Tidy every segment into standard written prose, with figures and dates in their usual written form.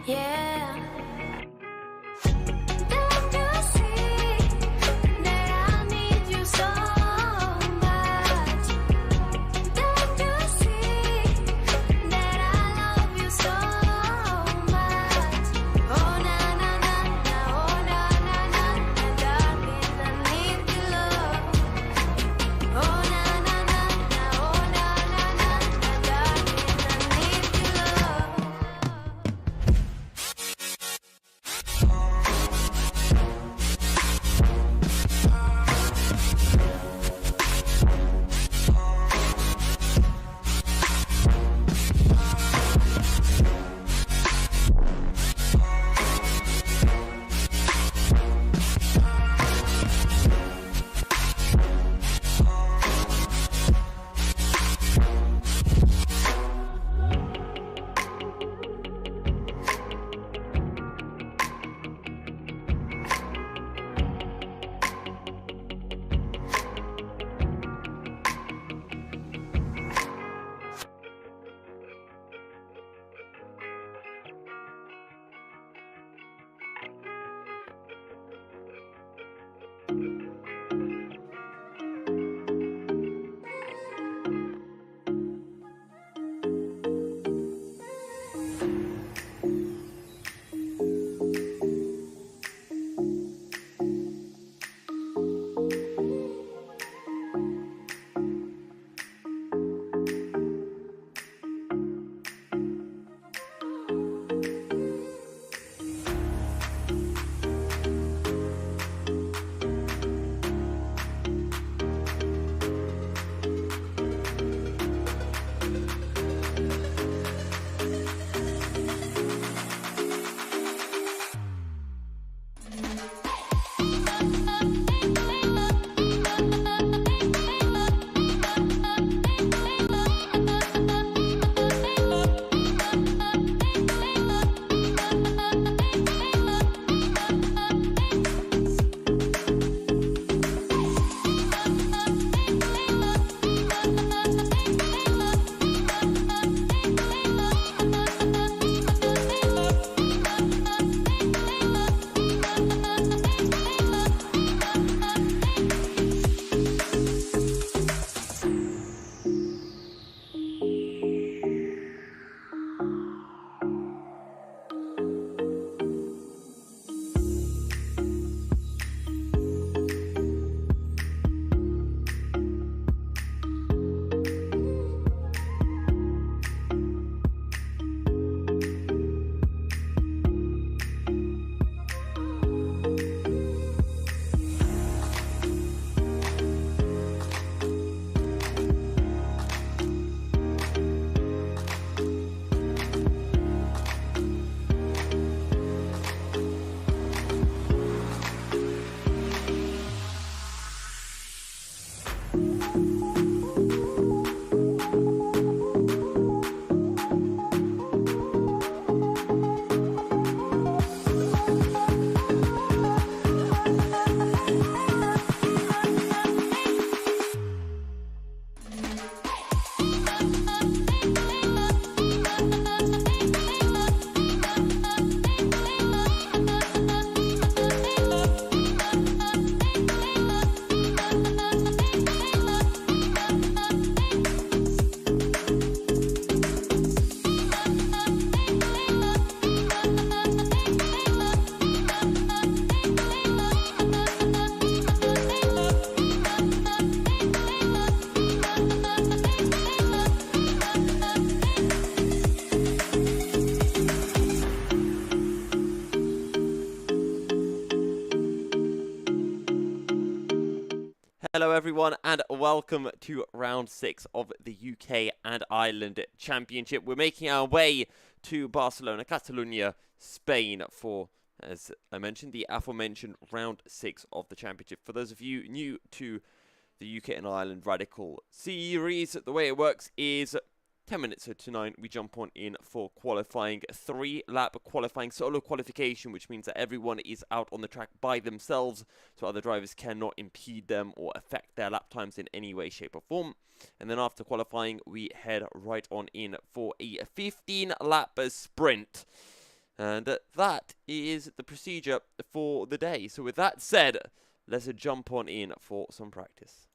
Yeah. Don't you see that I need you so much? Don't you see that I love you so much? Oh na na na na, oh na na na na, darling, I need your love. Oh na na na na, oh na na na na, darling, I need your love. Hello everyone and welcome to round 6 of the UK and Ireland Championship. We're making our way to Barcelona, Catalonia, Spain for, as I mentioned, the aforementioned round 6 of the championship. For those of you new to the UK and Ireland Radical series, the way it works is 10 minutes to 9, we jump on in for qualifying, 3-lap qualifying, solo qualification, which means that everyone is out on the track by themselves, so other drivers cannot impede them or affect their lap times in any way, shape or form. And then after qualifying, we head right on in for a 15-lap sprint. And that is the procedure for the day. So with that said, let's jump on in for some practice.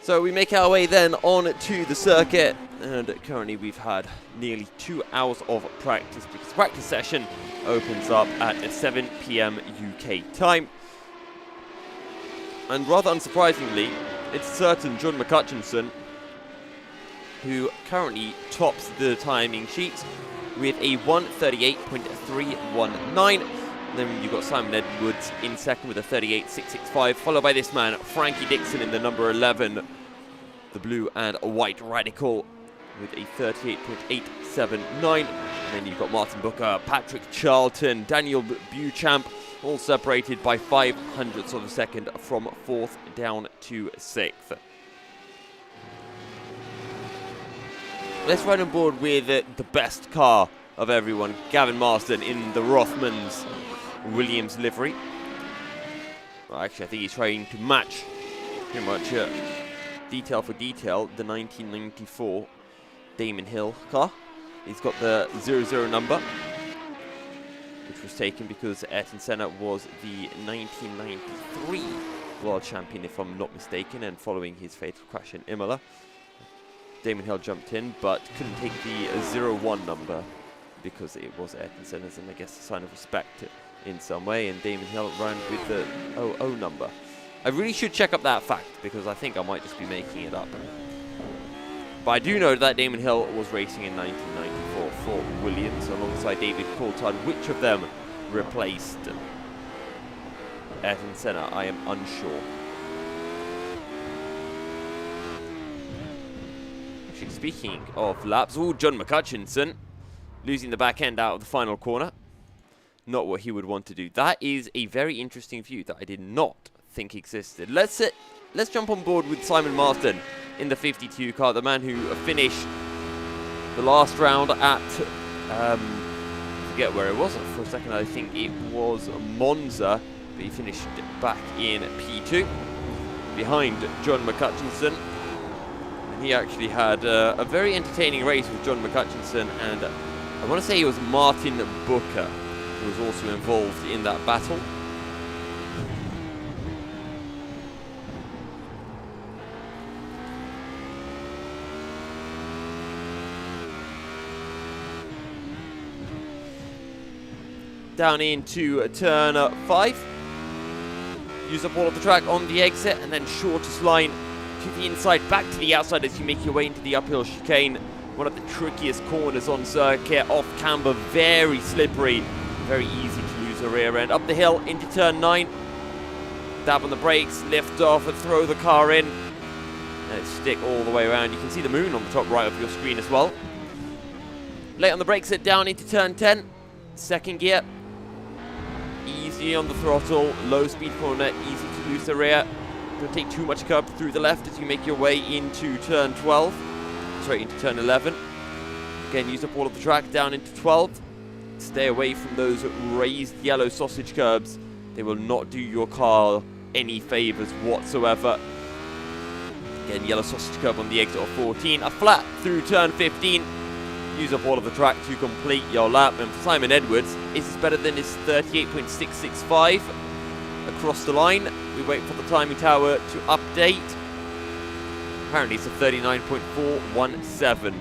So we make our way then on to the circuit, and currently we've had nearly 2 hours of practice because the practice session opens up at 7 p.m. UK time. And rather unsurprisingly, it's certain John McCutcheon who currently tops the timing sheet with a 1:38.319. Then you've got Simon Edwards in second with a 38.665, followed by this man, Frankie Dixon, in the number 11, the blue and white Radical, with a 38.879. And then you've got Martin Booker, Patrick Charlton, Daniel Beauchamp, all separated by 0.05 of a second from 4th down to 6th. Let's ride on board with the best car of everyone, Gavin Marsden in the Rothmans Williams livery. Well, actually, I think he's trying to match pretty much detail for detail the 1994 Damon Hill car. He's got the 00 number, which was taken because Ayrton Senna was the 1993 world champion, if I'm not mistaken, and following his fatal crash in Imola, Damon Hill jumped in but couldn't take the 01 number because it was Ayrton Senna's, and I guess a sign of respect in some way, and Damon Hill ran with the 00 number. I really should check up that fact because I think I might just be making it up. But I do know that Damon Hill was racing in 1994 for Williams alongside David Coulthard. Which of them replaced Ayrton Senna, I am unsure. Actually, speaking of laps, John McCutcheon losing the back end out of the final corner. Not what he would want to do. That is a very interesting view that I did not think existed. Let's jump on board with Simon Marsden in the 52 car, the man who finished the last round at I forget where it was for a second. I think it was Monza, but he finished back in P2 behind John McCutcheon. And he actually had a very entertaining race with John McCutcheon, and I want to say it was Martin Booker who was also involved in that battle. Down into turn 5. Use up all of the track on the exit, and then shortest line to the inside, back to the outside as you make your way into the uphill chicane. One of the trickiest corners on circuit, off camber, very slippery, very easy to lose a rear end. Up the hill into turn 9. Dab on the brakes, lift off and throw the car in. And stick all the way around. You can see the moon on the top right of your screen as well. Late on the brakes, it down into turn 10. Second gear. Easy on the throttle, low speed corner, easy to lose the rear. Don't take too much curb through the left as you make your way into turn 12. Straight into turn 11. Again, use up all of the track down into 12. Stay away from those raised yellow sausage curbs. They will not do your car any favours whatsoever. Again, yellow sausage curb on the exit of 14. A flat through turn 15. Use up all of the track to complete your lap. And for Simon Edwards, is this better than his 38.665 across the line? We wait for the timing tower to update. Apparently it's a 39.417.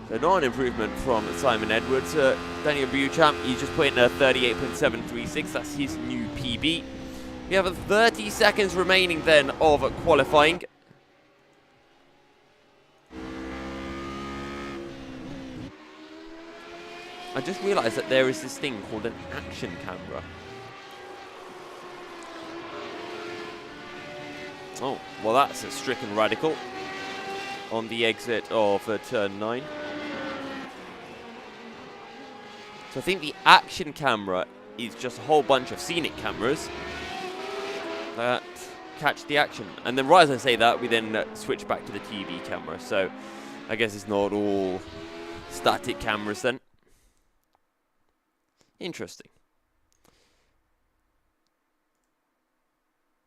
So not an improvement from Simon Edwards. Daniel Beauchamp, he's just put in a 38.736. That's his new PB. We have 30 seconds remaining then of qualifying. I just realised that there is this thing called an action camera. Oh, well that's a stricken Radical on the exit of turn 9. So I think the action camera is just a whole bunch of scenic cameras that catch the action. And then right as I say that, we then switch back to the TV camera. So I guess it's not all static cameras then. Interesting.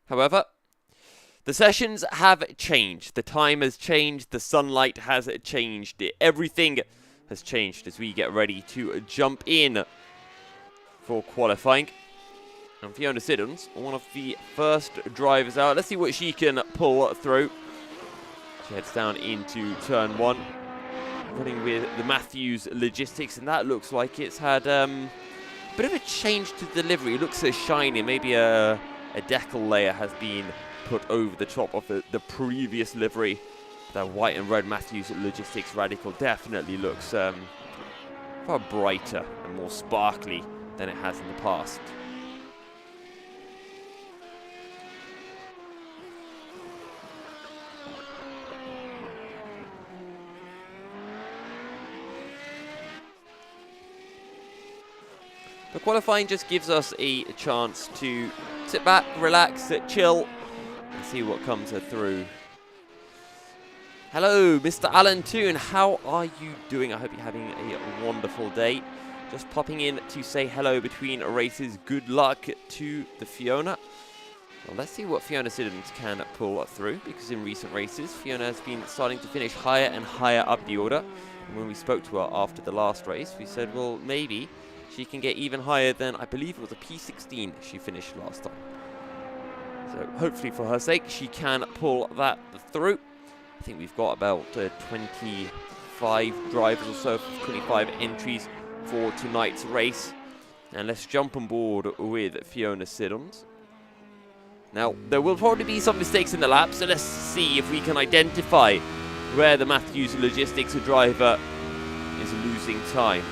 However, the sessions have changed. The time has changed. The sunlight has changed. Everything has changed as we get ready to jump in for qualifying. And Fiona Siddons, one of the first drivers out. Let's see what she can pull through. She heads down into turn 1. Running with the Matthews Logistics. And that looks like it's had a bit of a change to the livery. It looks so shiny. Maybe a decal layer has been put over the top of the previous livery. The white and red Matthews Logistics Radical definitely looks far brighter and more sparkly than it has in the past. The qualifying just gives us a chance to sit back, relax, chill, and see what comes through. Hello, Mr. Alan Toon. How are you doing? I hope you're having a wonderful day. Just popping in to say hello between races. Good luck to the Fiona. Well, let's see what Fiona Siddons can pull through, because in recent races, Fiona has been starting to finish higher and higher up the order. And when we spoke to her after the last race, we said, well, maybe she can get even higher than, I believe it was a P16 she finished last time. So hopefully for her sake, she can pull that through. I think we've got about 25 drivers or so, 25 entries for tonight's race. And let's jump on board with Fiona Siddons. Now, there will probably be some mistakes in the lap, so let's see if we can identify where the Matthews Logistics driver is losing time.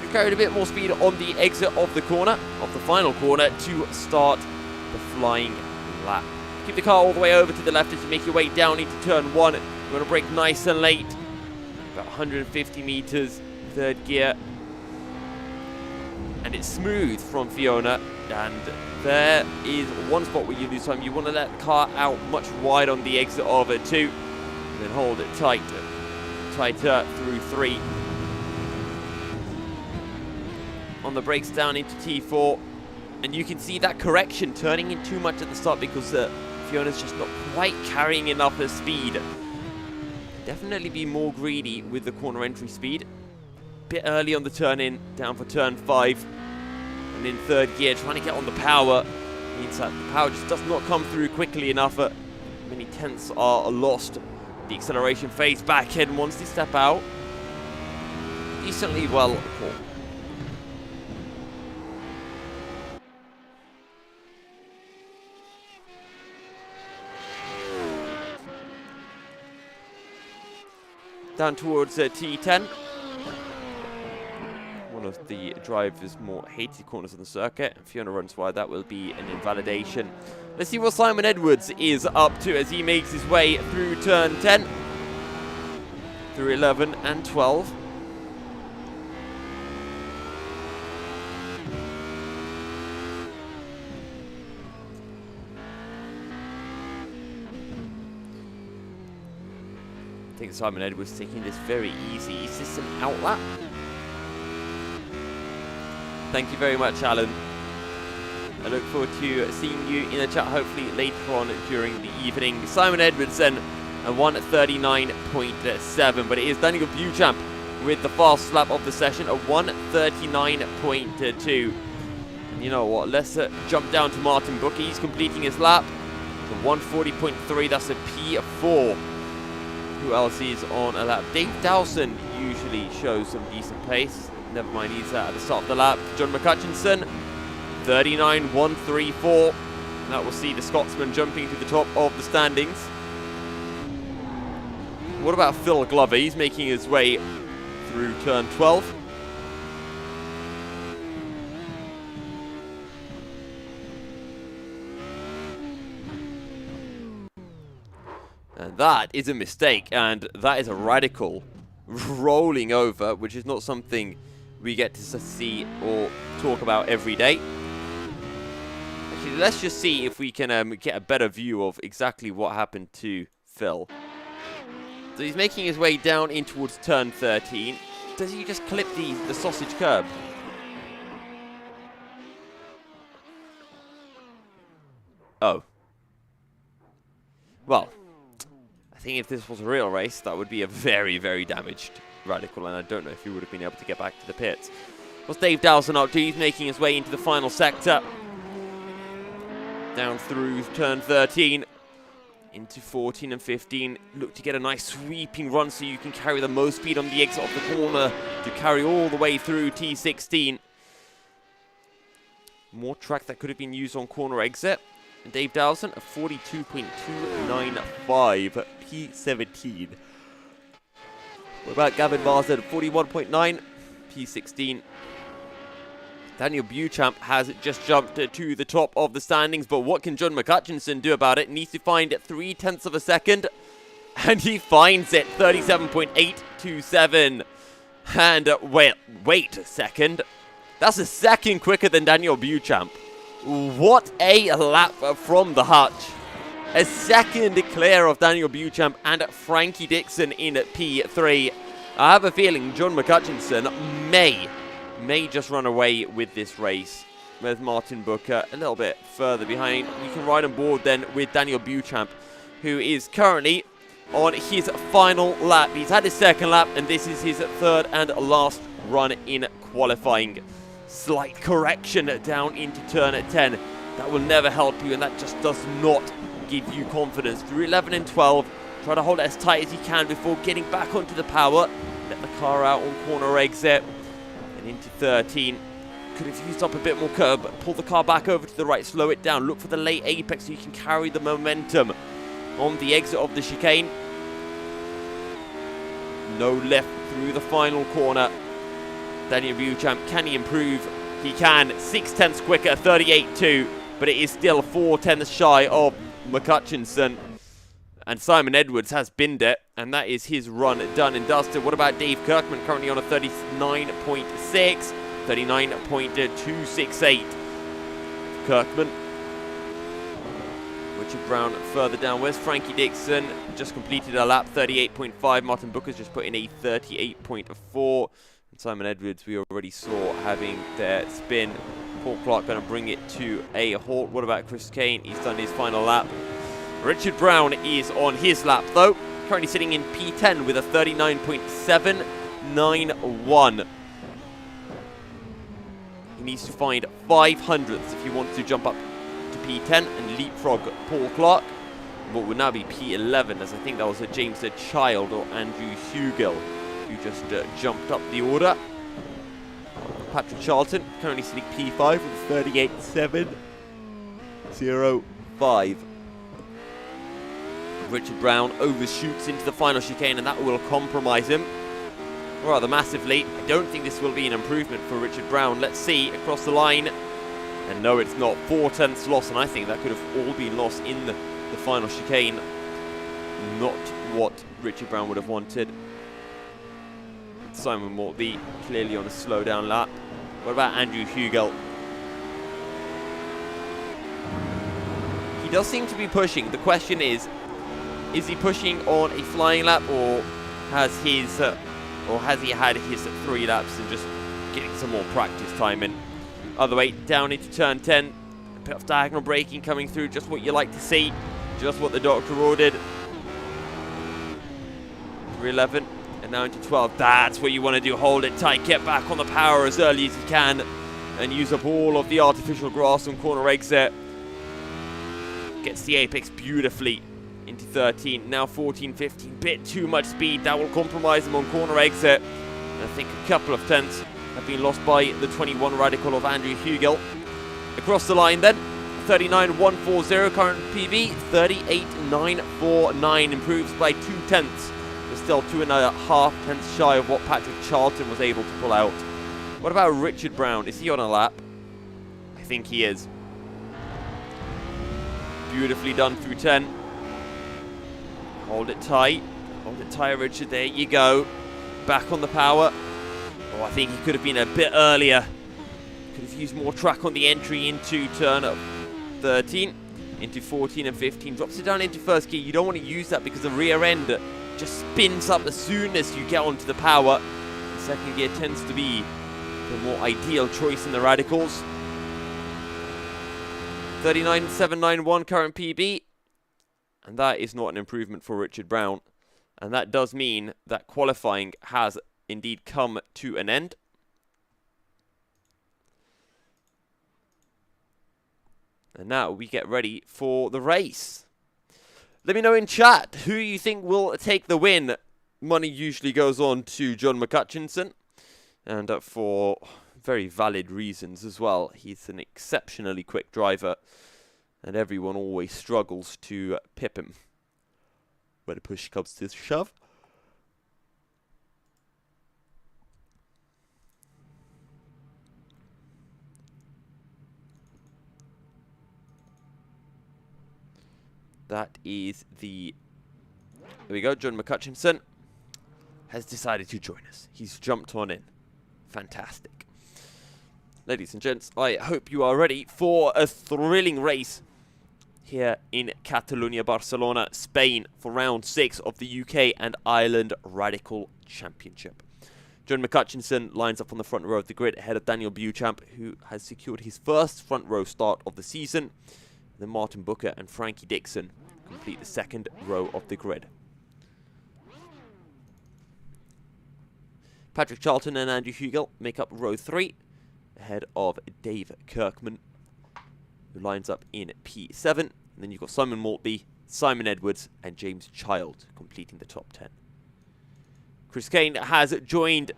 We carried a bit more speed on the exit of the corner, of the final corner, to start the flying lap. Keep the car all the way over to the left as you make your way down into turn 1. You want to brake nice and late. About 150 meters, third gear. And it's smooth from Fiona. And there is one spot where you lose time. You want to let the car out much wide on the exit of 2. And then hold it tight. Tighter through 3. On the brakes down into T4. And you can see that correction turning in too much at the start because Fiona's just not quite carrying enough speed. Definitely be more greedy with the corner entry speed. Bit early on the turn in, down for turn 5. And in third gear, trying to get on the power. Means that the power just does not come through quickly enough. Many tenths are lost. The acceleration fades back in once they step out. Decently well caught. Down towards T10. One of the driver's more hated corners on the circuit. And Fiona runs wide. That will be an invalidation. Let's see what Simon Edwards is up to as he makes his way through turn 10. Through 11 and 12. I think Simon Edwards taking this very easy. Is this an outlap? Thank you very much, Alan. I look forward to seeing you in the chat, hopefully later on during the evening. Simon Edwards then a 1:39.7, but it is Daniel Beauchamp with the fast lap of the session, a 1:39.2. And you know what? Let's jump down to Martin Booker. He's completing his lap. A 1:40.3. That's a P4. Who else is on a lap? Dave Dowson usually shows some decent pace. Never mind, he's at the start of the lap. John McCutchinson, 39.134. That will see the Scotsman jumping to the top of the standings. What about Phil Glover? He's making his way through turn 12. And that is a mistake, and that is a radical rolling over, which is not something we get to see or talk about every day. Actually, let's just see if we can get a better view of exactly what happened to Phil. So he's making his way down in towards turn 13. Does he just clip the sausage curb? Oh. Well, I think if this was a real race, that would be a very, very damaged Radical, and I don't know if he would have been able to get back to the pits. What's Dave Dowson up to? He's making his way into the final sector. Down through turn 13. Into 14 and 15. Look to get a nice sweeping run so you can carry the most speed on the exit of the corner to carry all the way through T16. More track that could have been used on corner exit. And Dave Dowson, a 42.295 P17. What about Gavin Marsden? 41.9 P16. Daniel Beauchamp has just jumped to the top of the standings, but what can John McCutcheon do about it? Needs to find 0.3 of a second, and he finds it. 37.827. And wait a second. That's a second quicker than Daniel Beauchamp. What a lap from the hutch. A second clear of Daniel Beauchamp and Frankie Dixon in P3. I have a feeling John McCutcheon may just run away with this race. With Martin Booker a little bit further behind. We can ride on board then with Daniel Beauchamp, who is currently on his final lap. He's had his second lap, and this is his third and last run in qualifying. Slight correction down into turn 10. That will never help you, and that just does not give you confidence. Through 11 and 12, try to hold it as tight as you can before getting back onto the power. Let the car out on corner exit. And into 13. Could have used up a bit more curb, but pull the car back over to the right, slow it down. Look for the late apex so you can carry the momentum on the exit of the chicane. No lift through the final corner. Daniel Beauchamp, can he improve? He can. 0.6 quicker, 38.2, but it is still 0.4 shy of McCutcheon. And Simon Edwards has binned it, and that is his run done and dusted. What about Dave Kirkman, currently on a 39.6, 39.268. Kirkman. Richard Brown further down. Where's Frankie Dixon? Just completed a lap, 38.5. Martin Booker's just put in a 38.4. Simon Edwards, we already saw having their spin. Paul Clark going to bring it to a halt. What about Chris Kane? He's done his final lap. Richard Brown is on his lap, though. Currently sitting in P10 with a 39.791. He needs to find 500ths if he wants to jump up to P10 and leapfrog Paul Clark. What would now be P11, as I think that was a James Child or Andrew Hugill who just jumped up the order. Patrick Charlton currently sitting P5 with 38.705. Richard Brown overshoots into the final chicane, and that will compromise him rather massively. I don't think this will be an improvement for Richard Brown. Let's see across the line. And no, it's not. 0.4 loss, and I think that could have all been lost in the final chicane. Not what Richard Brown would have wanted. Simon Mortby clearly on a slow down lap. What about Andrew Hugill? He does seem to be pushing. The question is he pushing on a flying lap, or has he had his 3 laps and just getting some more practice time in? Other way down into turn 10. A bit of diagonal braking coming through, just what you like to see, just what the doctor ordered. Through 11. And now into 12, that's what you want to do. Hold it tight, get back on the power as early as you can, and use up all of the artificial grass on corner exit. Gets the apex beautifully into 13, now 14, 15, bit too much speed. That will compromise him on corner exit. And I think a couple of tenths have been lost by the 21 Radical of Andrew Hugill. Across the line then, 39.140 current PB, 38.949, improves by 2 tenths. Still 2.5 tenths shy of what Patrick Charlton was able to pull out. What about Richard Brown? Is he on a lap? I think he is. Beautifully done through 10. Hold it tight. Hold it tight, Richard. There you go. Back on the power. Oh, I think he could have been a bit earlier. Could have used more track on the entry into turn 13, into 14 and 15. Drops it down into first gear. You don't want to use that because the rear end just spins up as soon as you get onto the power. The second gear tends to be the more ideal choice in the radicals. 39.791 current PB. And that is not an improvement for Richard Brown. And that does mean that qualifying has indeed come to an end. And now we get ready for the race. Let me know in chat who you think will take the win. Money usually goes on to John McCutcheon. And for very valid reasons as well. He's an exceptionally quick driver. And everyone always struggles to pip him when the push comes to shove. That is the... There we go, John McCutcheon has decided to join us. He's jumped on in. Fantastic. Ladies and gents, I hope you are ready for a thrilling race here in Catalonia, Barcelona, Spain, for round 6 of the UK and Ireland Radical Championship. John McCutcheon lines up on the front row of the grid ahead of Daniel Beauchamp, who has secured his first front row start of the season. Then Martin Booker and Frankie Dixon complete the second row of the grid. Patrick Charlton and Andrew Hugel make up row 3, ahead of Dave Kirkman, who lines up in P7. And then you've got Simon Maltby, Simon Edwards, and James Child completing the top 10. Chris Kane has joined,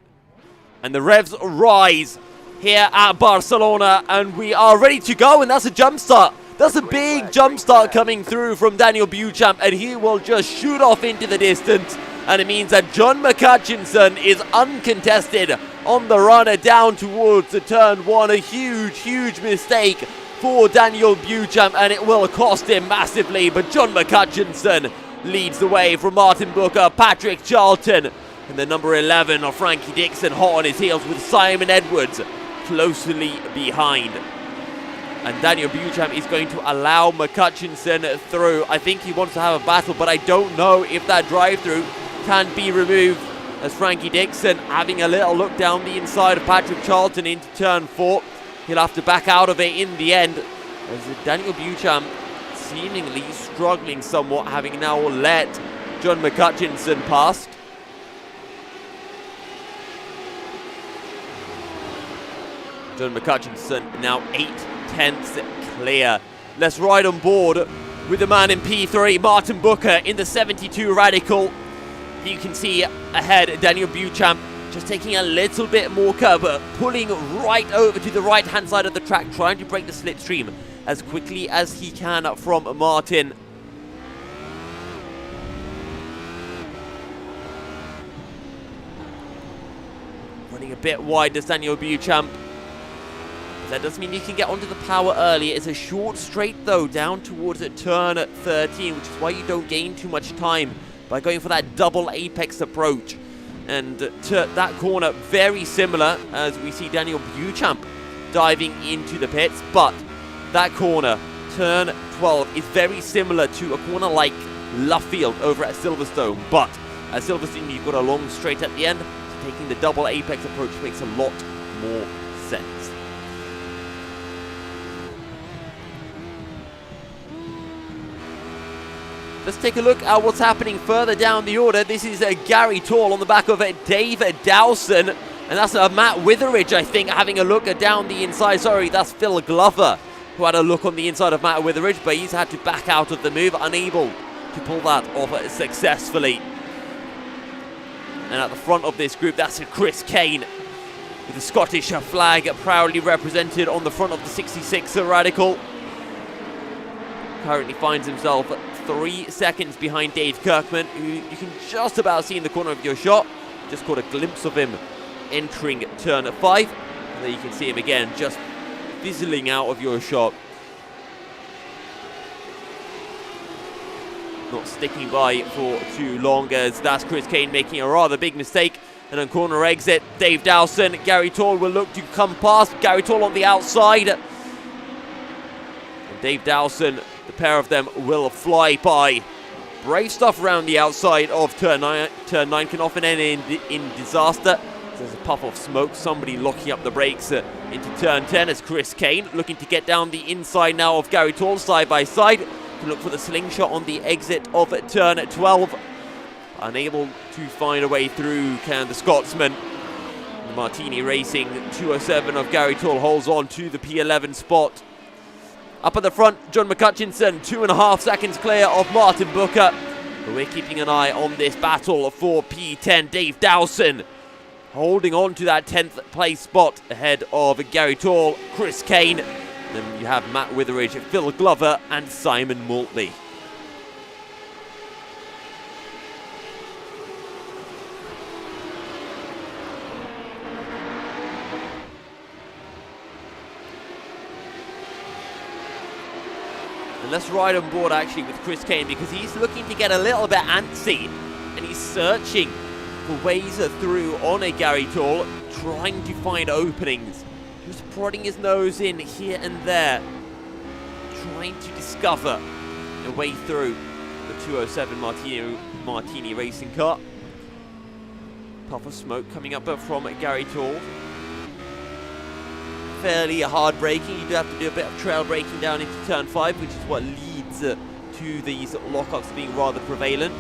and the revs rise here at Barcelona, and we are ready to go, and that's a jump start. That's a big jump start coming through from Daniel Beauchamp, and he will just shoot off into the distance. And it means that John McCutcheon is uncontested on the run down towards the turn 1. A huge, huge mistake for Daniel Beauchamp, and it will cost him massively. But John McCutcheon leads the way from Martin Booker, Patrick Charlton, and the number 11 of Frankie Dixon hot on his heels, with Simon Edwards closely behind. And Daniel Beauchamp is going to allow McCutcheon through. I think he wants to have a battle, but I don't know if that drive-through can be removed, as Frankie Dixon having a little look down the inside of Patrick Charlton into turn 4. He'll have to back out of it in the end, as Daniel Beauchamp seemingly struggling somewhat, having now let John McCutcheon past. John McCutcheon now 8/10 clear. Let's ride on board with the man in P3, Martin Booker, in the 72 Radical. You can see ahead Daniel Beauchamp just taking a little bit more cover, pulling right over to the right-hand side of the track, trying to break the slipstream as quickly as he can from Martin. Running a bit wide does Daniel Beauchamp. That doesn't mean you can get onto the power early. It's a short straight, though, down towards turn 13, which is why you don't gain too much time by going for that double apex approach. And to that corner, very similar, as we see Daniel Beauchamp diving into the pits. But that corner, turn 12, is very similar to a corner like Luffield over at Silverstone. But at Silverstone, you've got a long straight at the end. So taking the double apex approach makes a lot more sense. Let's take a look at what's happening further down the order. This is Gary Tall on the back of Dave Dowson. And that's Matt Witheridge, I think, having a look down the inside. Sorry, that's Phil Glover, who had a look on the inside of Matt Witheridge, but he's had to back out of the move, unable to pull that off successfully. And at the front of this group, that's Chris Kane, with the Scottish flag proudly represented on the front of the 66 Radical. Currently finds himself 3 seconds behind Dave Kirkman, who you can just about see in the corner of your shot. Just caught a glimpse of him entering turn 5. And there you can see him again, just fizzling out of your shot. Not sticking by for too long, as that's Chris Kane making a rather big mistake. And then corner exit, Dave Dowson, Gary Tall will look to come past. Gary Tall on the outside. And Dave Dowson, the pair of them will fly by. Brave stuff around the outside of turn 9. Turn 9 can often end in disaster. There's a puff of smoke, somebody locking up the brakes into turn 10 as Chris Kane looking to get down the inside now of Gary Tall side by side. Can look for the slingshot on the exit of turn 12. Unable to find a way through, can the Scotsman. The Martini Racing 207 of Gary Tall holds on to the P11 spot. Up at the front, John McCutcheon, 2.5 seconds clear of Martin Booker. But we're keeping an eye on this battle for P10. Dave Dowson holding on to that 10th place spot ahead of Gary Tall, Chris Kane. Then you have Matt Witheridge, Phil Glover and Simon Maltley. And let's ride on board actually with Chris Kane because he's looking to get a little bit antsy and he's searching for ways through on a Gary Tall, trying to find openings, just prodding his nose in here and there, trying to discover a way through the 207 Martini Racing car. Puff of smoke coming up from Gary Tall. Fairly hard braking. You do have to do a bit of trail braking down into turn 5, which is what leads to these lockups being rather prevalent.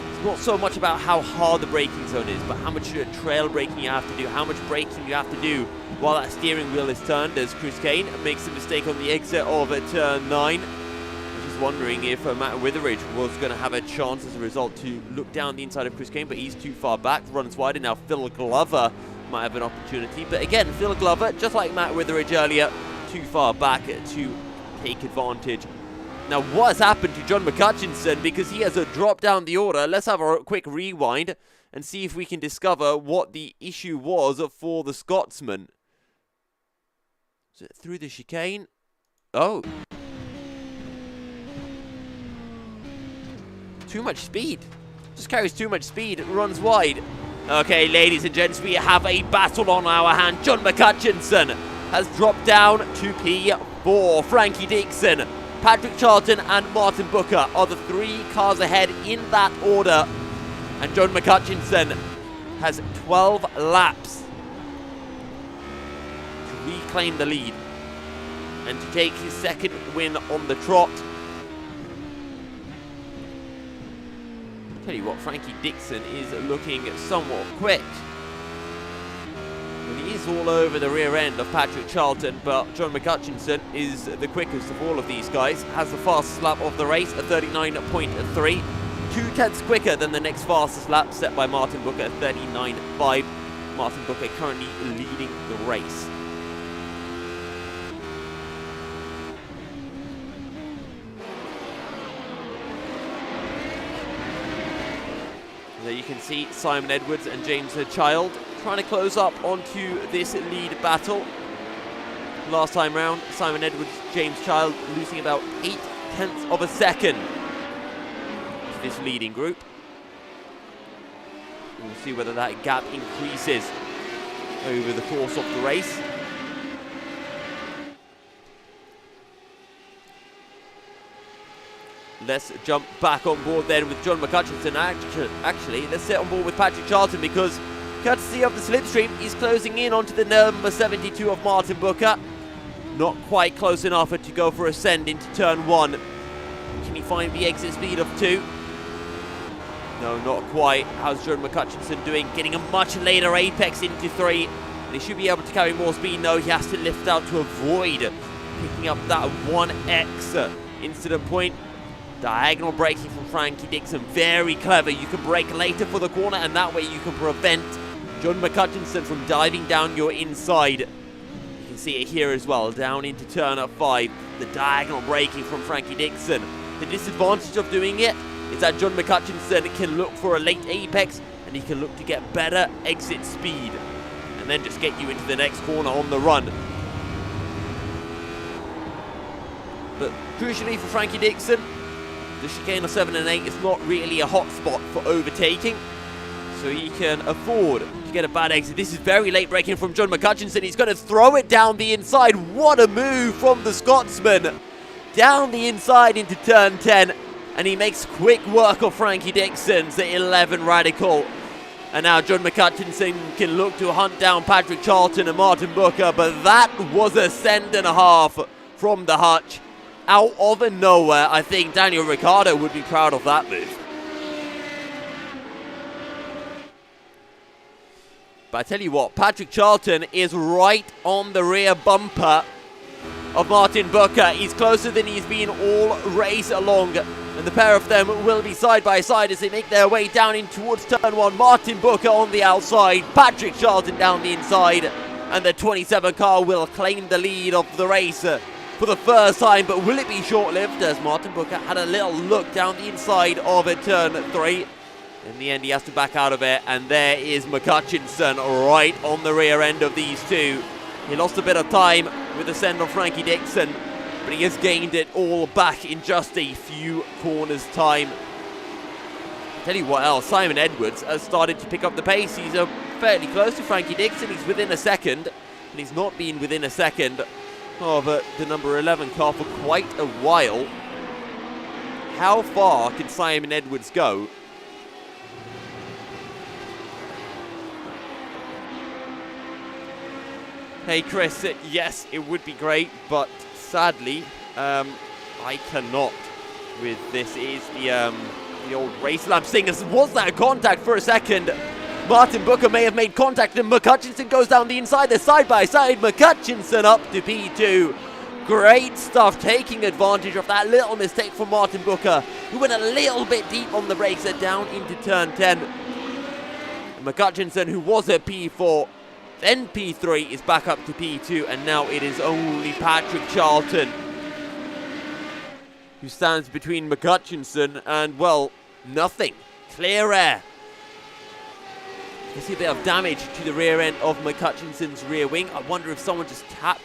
It's not so much about how hard the braking zone is, but how much trail braking you have to do, how much braking you have to do while that steering wheel is turned, as Chris Kane makes a mistake on the exit of turn 9. I'm just wondering if Matt Witheridge was going to have a chance as a result to look down the inside of Chris Kane, but he's too far back, runs wide, and now Phil Glover might have an opportunity. But again, Phil Glover, just like Matt Witheridge earlier, too far back to take advantage. Now, what has happened to John McCutcheon because he has dropped down the order? Let's have a quick rewind and see if we can discover what the issue was for the Scotsman. Is it through the chicane? Oh. Too much speed. Just carries too much speed. It runs wide. Okay, ladies and gents, we have a battle on our hand. John McCutcheon has dropped down to P4. Frankie Dixon, Patrick Charlton and Martin Booker are the 3 cars ahead in that order. And John McCutcheon has 12 laps to reclaim the lead and to take his second win on the trot. Tell you what, Frankie Dixon is looking somewhat quick. And he is all over the rear end of Patrick Charlton, but John McCutcheon is the quickest of all of these guys. Has the fastest lap of the race at 39.3. 2/10 quicker than the next fastest lap set by Martin Booker at 39.5. Martin Booker currently leading the race. There you can see Simon Edwards and James Child trying to close up onto this lead battle. Last time round, Simon Edwards, James Child losing about 0.8 of a second to this leading group. We'll see whether that gap increases over the course of the race. Let's jump back on board then with John McCutcheon. Actually, let's sit on board with Patrick Charlton because, courtesy of the slipstream, he's closing in onto the number 72 of Martin Booker. Not quite close enough to go for a send into turn 1. Can he find the exit speed of 2? No, not quite. How's John McCutcheon doing? Getting a much later apex into 3. And he should be able to carry more speed. No, he has to lift out to avoid picking up that 1x incident point. Diagonal braking from Frankie Dixon, very clever. You can brake later for the corner and that way you can prevent John McCutcheon from diving down your inside. You can see it here as well, down into turn 5. The diagonal braking from Frankie Dixon. The disadvantage of doing it is that John McCutcheon can look for a late apex and he can look to get better exit speed and then just get you into the next corner on the run. But crucially for Frankie Dixon, the chicane of 7 and 8 is not really a hot spot for overtaking, so he can afford to to get a bad exit. This is very late braking from John McCutcheon. He's going to throw it down the inside. What a move from the Scotsman. Down the inside into turn 10. And he makes quick work of Frankie Dixon's 11 Radical. And now John McCutcheon can look to hunt down Patrick Charlton and Martin Booker. But that was a send and a half from the hutch. Out of nowhere. I think Daniel Ricciardo would be proud of that move. But I tell you what, Patrick Charlton is right on the rear bumper of Martin Booker. He's closer than he's been all race along. And the pair of them will be side by side as they make their way down in towards turn 1. Martin Booker on the outside, Patrick Charlton down the inside. And the 27 car will claim the lead of the race for the first time. But will it be short-lived as Martin Booker had a little look down the inside of turn 3. In the end, he has to back out of it, and there is McCutcheon right on the rear end of these two. He lost a bit of time with the send on Frankie Dixon, but he has gained it all back in just a few corners' time. Tell you what else, Simon Edwards has started to pick up the pace. He's fairly close to Frankie Dixon. He's within a second, and he's not been within a second of the number 11 car for quite a while. How far can Simon Edwards go? Hey Chris, yes, it would be great, but sadly, I cannot with this. It is the old race lamp thing. Was that a contact for a second? Martin Booker may have made contact, and McCutcheon goes down the inside. They're side by side. McCutcheon up to P2. Great stuff, taking advantage of that little mistake from Martin Booker, who went a little bit deep on the brakes down into turn 10. And McCutcheon, who was at P4, then P3 is back up to P2, and now it is only Patrick Charlton who stands between McCutcheon and, well, nothing. Clear air. You see a bit of damage to the rear end of McCutcheon's rear wing. I wonder if someone just tapped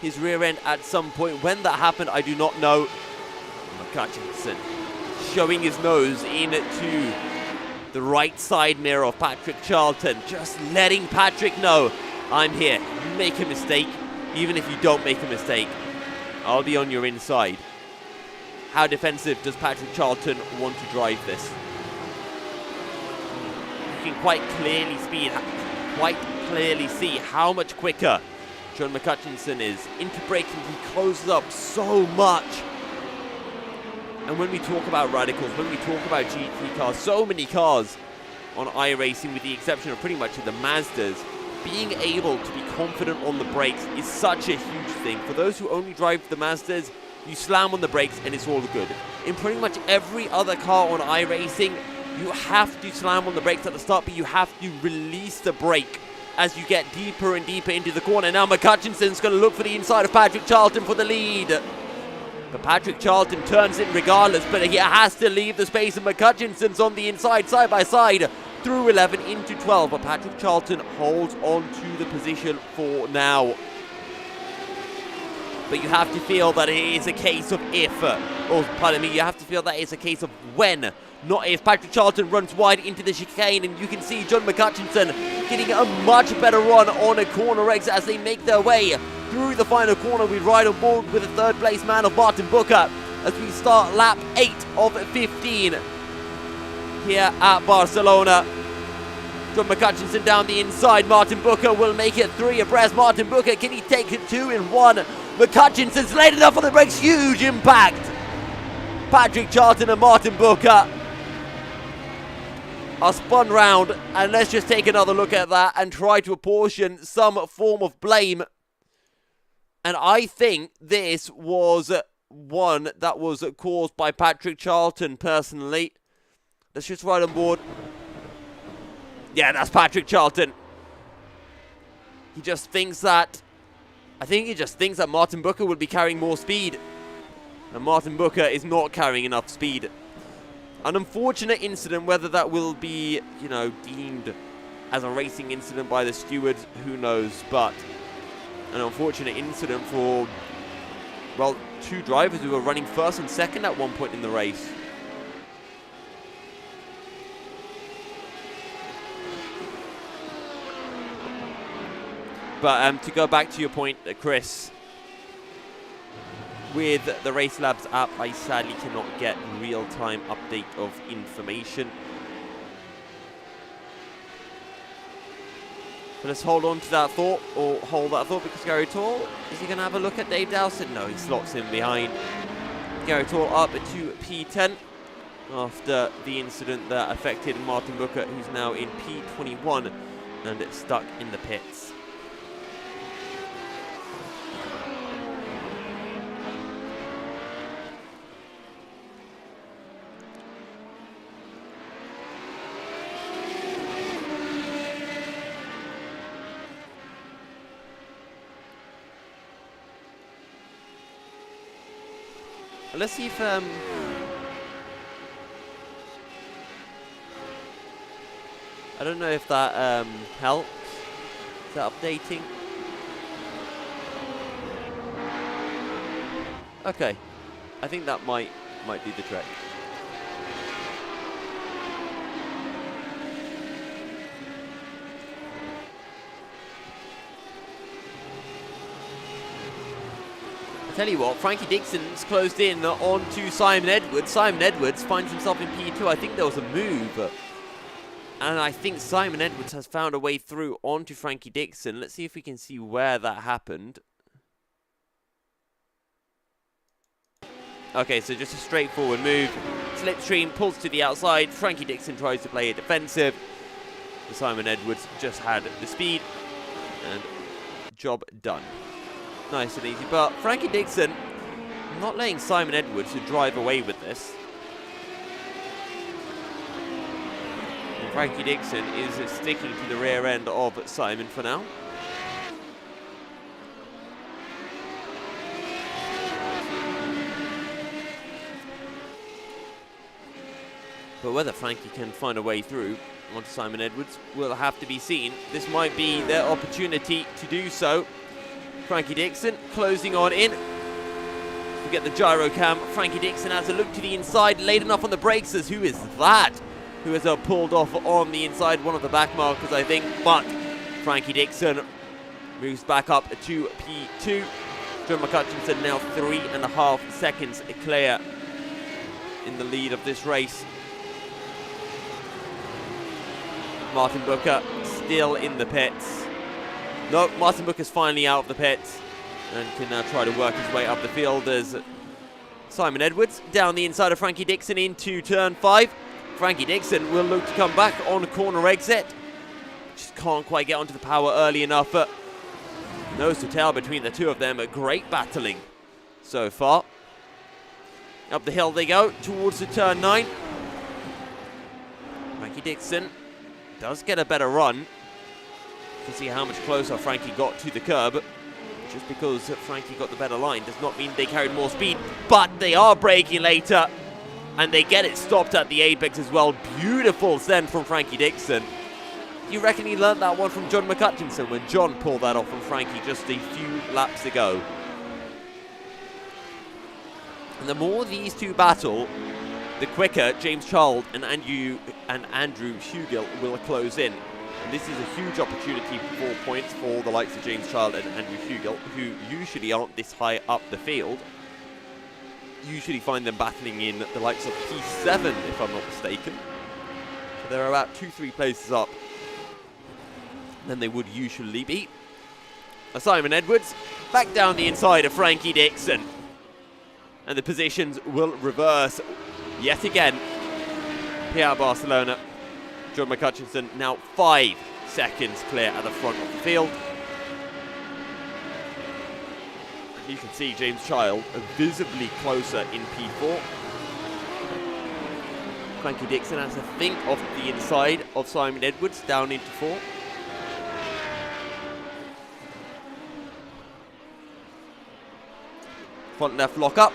his rear end at some point. When that happened, I do not know. McCutcheon showing his nose into the right side mirror of Patrick Charlton, just letting Patrick know, I'm here. You make a mistake, even if you don't make a mistake, I'll be on your inside. How defensive does Patrick Charlton want to drive this? You can quite clearly see how much quicker John McCutcheon is. Into braking, he closes up so much. And when we talk about radicals, when we talk about GT cars, so many cars on iRacing, with the exception of pretty much the Mazdas, being able to be confident on the brakes is such a huge thing. For those who only drive the Mazdas, you slam on the brakes and it's all good. In pretty much every other car on iRacing, you have to slam on the brakes at the start, but you have to release the brake as you get deeper and deeper into the corner. Now McCutcheon's going to look for the inside of Patrick Charlton for the lead. But Patrick Charlton turns it regardless, but he has to leave the space, and McCutcheon's on the inside, side by side, through 11 into 12. But Patrick Charlton holds on to the position for now. But you have to feel that it is a case of if, you have to feel that it's a case of when, not if. Patrick Charlton runs wide into the chicane, and you can see John McCutcheon getting a much better run on a corner exit as they make their way through the final corner. We ride on board with the third place man of Martin Booker as we start lap 8 of 15 here at Barcelona. John McCutcheon down the inside. Martin Booker will make it 3 abreast. Martin Booker, can he take it 2 in 1? McCutcheon's laid enough on the brakes. Huge impact. Patrick Charlton and Martin Booker are spun round, and let's just take another look at that and try to apportion some form of blame. And I think this was one that was caused by Patrick Charlton, personally. Let's just ride on board. Yeah, that's Patrick Charlton. He just thinks that... I think he just thinks that Martin Booker will be carrying more speed. And Martin Booker is not carrying enough speed. An unfortunate incident, whether that will be, deemed as a racing incident by the stewards, who knows. But an unfortunate incident for, well, 2 drivers who were running first and second at one point in the race. But to go back to your point, Chris, with the Race Labs app, I sadly cannot get real-time update of information. So let's hold on to that thought, or hold that thought, because Gary Tall, is he going to have a look at Dave Dowson? No, he slots in behind. Gary Tall up to P10 after the incident that affected Martin Booker, who's now in P21 and stuck in the pits. Let's see if I don't know if that helps. Is that updating? Okay, I think that might do the trick. Tell you what, Frankie Dixon's closed in onto Simon Edwards. Simon Edwards finds himself in P2. I think there was a move. And I think Simon Edwards has found a way through onto Frankie Dixon. Let's see if we can see where that happened. Okay, so just a straightforward move. Slipstream pulls to the outside. Frankie Dixon tries to play it defensive. Simon Edwards just had the speed. And job done. Nice and easy, but Frankie Dixon not letting Simon Edwards to drive away with this. And Frankie Dixon is sticking to the rear end of Simon for now. But whether Frankie can find a way through onto Simon Edwards will have to be seen. This might be their opportunity to do so. Frankie Dixon closing on in. We get the gyro cam. Frankie Dixon has a look to the inside, late enough on the brakes as who is that? Who has pulled off on the inside, one of the back markers, I think. But Frankie Dixon moves back up to P2. John McCutcheon now 3.5 seconds clear in the lead of this race. Martin Booker still in the pits. No, Martin Booker's finally out of the pits and can now try to work his way up the field as Simon Edwards down the inside of Frankie Dixon into turn 5. Frankie Dixon will look to come back on a corner exit. Just can't quite get onto the power early enough. Nose to tail between the two of them. A great battling so far. Up the hill they go towards the turn 9. Frankie Dixon does get a better run. To see how much closer Frankie got to the curb. Just because Frankie got the better line does not mean they carried more speed, but they are braking later, and they get it stopped at the apex as well. Beautiful send from Frankie Dixon. You reckon he learned that one from John McCutcheon when John pulled that off from Frankie just a few laps ago? And the more these two battle, the quicker James Child and Andrew Hugel will close in. And this is a huge opportunity for points for the likes of James Child and Andrew Hugel, who usually aren't this high up the field. Usually find them battling in the likes of P7, if I'm not mistaken. So they're about 2-3 places up than they would usually be. Simon Edwards back down the inside of Frankie Dixon. And the positions will reverse yet again here at Barcelona. John McCutcheon now 5 seconds clear at the front of the field. You can see James Child visibly closer in P4. Frankie Dixon has to think of the inside of Simon Edwards down into 4. Front left lock up.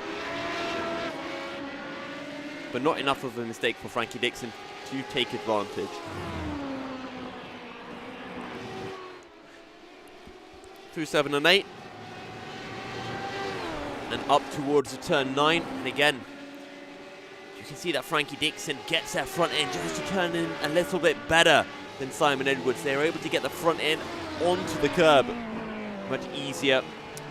But not enough of a mistake for Frankie Dixon to take advantage. Through 7 and 8. And up towards the turn 9. And again, you can see that Frankie Dixon gets that front end just to turn in a little bit better than Simon Edwards. They're able to get the front end onto the curb. much easier.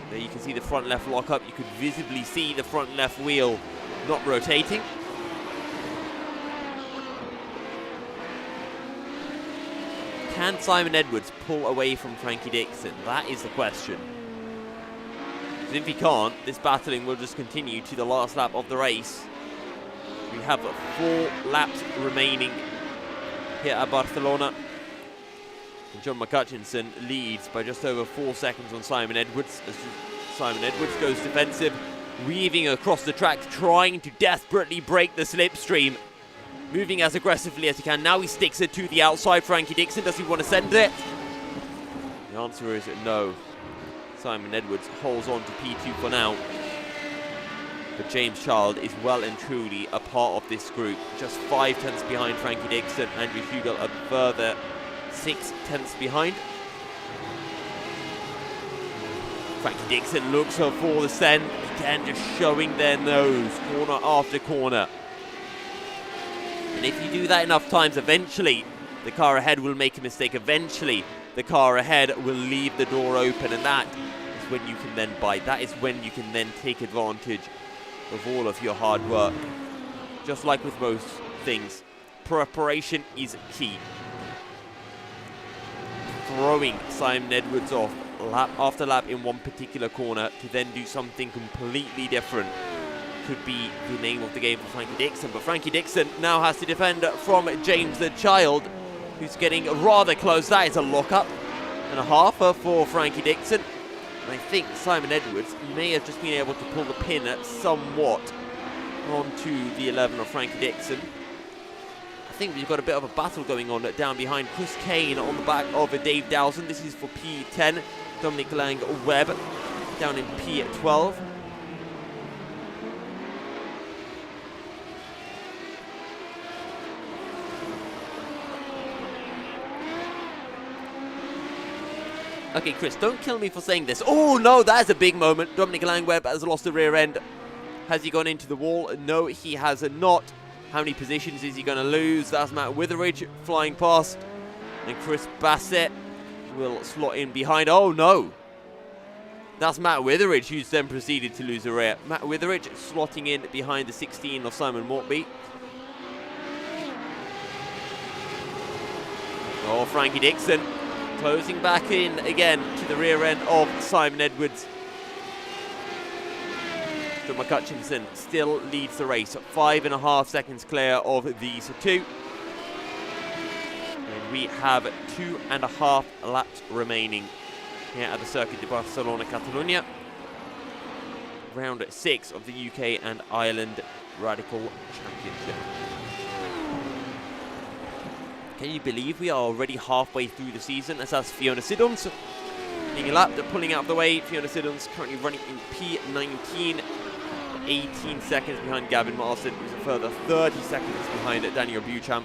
There you can see the front left lock up. You could visibly see the front left wheel not rotating. Can Simon Edwards pull away from Frankie Dixon? That is the question. Because if he can't, this battling will just continue to the last lap of the race. We have 4 laps remaining here at Barcelona. And John McCutcheon leads by just over 4 seconds on Simon Edwards, as Simon Edwards goes defensive, weaving across the track, trying to desperately break the slipstream, moving as aggressively as he can. Now he sticks it to the outside. Frankie Dixon, does he want to send it? The answer is no. Simon Edwards holds on to P2 for now. But James Child is well and truly a part of this group. Just 5 tenths behind Frankie Dixon. Andrew Hugel a further 6 tenths behind. Frankie Dixon looks for the send. Again, just showing their nose corner after corner. And if you do that enough times, eventually the car ahead will make a mistake. Eventually the car ahead will leave the door open, and that is when you can then bite. That is when you can then take advantage of all of your hard work. Just like with most things, preparation is key. Throwing Simon Edwards off lap after lap in one particular corner to then do something completely different could be the name of the game for Frankie Dixon. But Frankie Dixon now has to defend from James the Child, who's getting rather close. That is a lockup and a half for Frankie Dixon. And I think Simon Edwards may have just been able to pull the pin somewhat onto the 11 of Frankie Dixon. I think we've got a bit of a battle going on down behind. Chris Kane on the back of Dave Dowson. This is for P10. Dominic Lang-Webb down in P12. Okay, Chris, don't kill me for saying this. Oh, no, that is a big moment. Dominic Lang-Webb has lost the rear end. Has he gone into the wall? No, he has not. How many positions is he going to lose? That's Matt Witheridge flying past. And Chris Bassett will slot in behind. Oh, no. That's Matt Witheridge, who's then proceeded to lose the rear. Matt Witheridge slotting in behind the 16 of Simon Mortby. Oh, Frankie Dixon closing back in again to the rear end of Simon Edwards. John McCutcheon still leads the race at 5.5 seconds clear of these 2. And we have 2.5 laps remaining here at the Circuit de Barcelona, Catalunya. Round 6 of the UK and Ireland Radical Championship. Can you believe we are already halfway through the season? As that's Fiona Siddons being lapped, pulling out of the way. Fiona Siddons currently running in P19, 18 seconds behind Gavin Marsden, who's a further 30 seconds behind Daniel Beauchamp.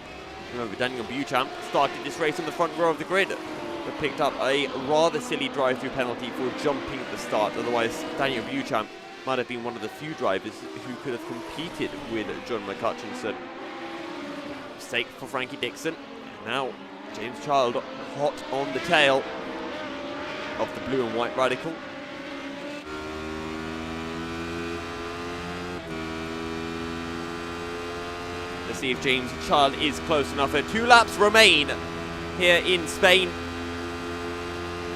Remember, Daniel Beauchamp started this race on the front row of the grid, but picked up a rather silly drive-through penalty for jumping at the start. Otherwise, Daniel Beauchamp might have been one of the few drivers who could have competed with John McCutcheon. Mistake for Frankie Dixon. Now, James Child hot on the tail of the blue and white Radical. Let's see if James Child is close enough. 2 laps remain here in Spain.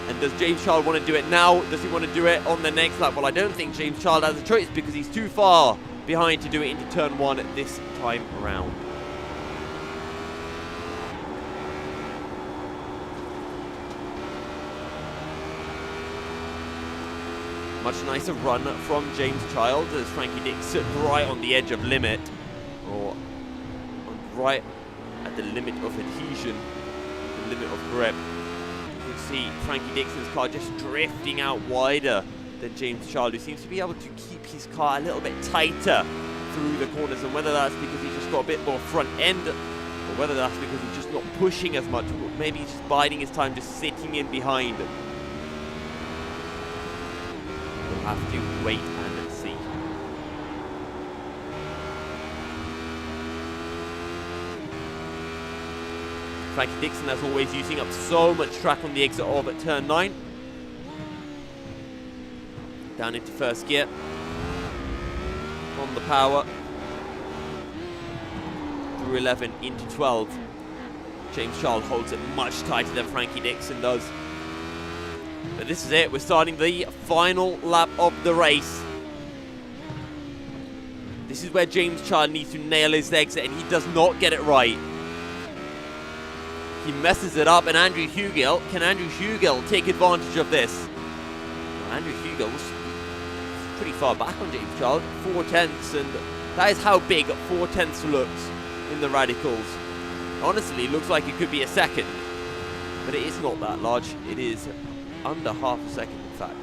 And does James Child want to do it now? Does he want to do it on the next lap? Well, I don't think James Child has a choice because he's too far behind to do it into turn 1 this time around. Much nicer run from James Child as Frankie Dixon right on the edge of limit, or right at the limit of adhesion, the limit of grip. You can see Frankie Dixon's car just drifting out wider than James Child, who seems to be able to keep his car a little bit tighter through the corners, and whether that's because he's just got a bit more front end, or whether that's because he's just not pushing as much, or maybe he's just biding his time, just sitting in behind. We'll have to wait and see. Frankie Dixon, as always, using up so much track on the exit of turn 9. Down into first gear. On the power. Through 11 into 12. James Charles holds it much tighter than Frankie Dixon does. But this is it. We're starting the final lap of the race. This is where James Charles needs to nail his exit, and he does not get it right. He messes it up, and Andrew Hugill, can Andrew Hugill take advantage of this? Well, Andrew Hugill's pretty far back on James Charles, 4/10, and that is how big 4/10 looks in the radicals. Honestly, it looks like it could be a second, but it is not that large. It is under half a second, in fact.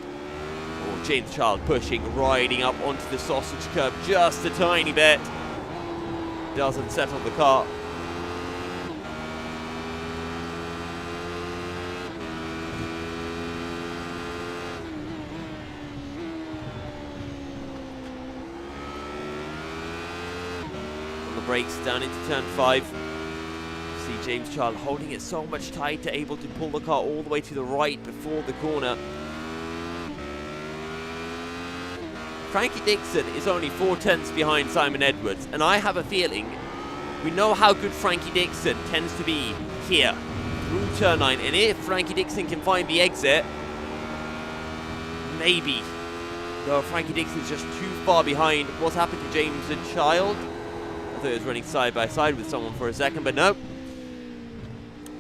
Oh, James Charles pushing, riding up onto the sausage curb just a tiny bit. Doesn't settle the car. On the brakes, down into turn 5. See James Charles holding it so much tighter, able to pull the car all the way to the right before the corner. Frankie Dixon is only 4/10 behind Simon Edwards, and I have a feeling we know how good Frankie Dixon tends to be here through turn 9, and if Frankie Dixon can find the exit, maybe. Though Frankie Dixon's just too far behind. What's happened to James and Child? I thought he was running side by side with someone for a second, but no.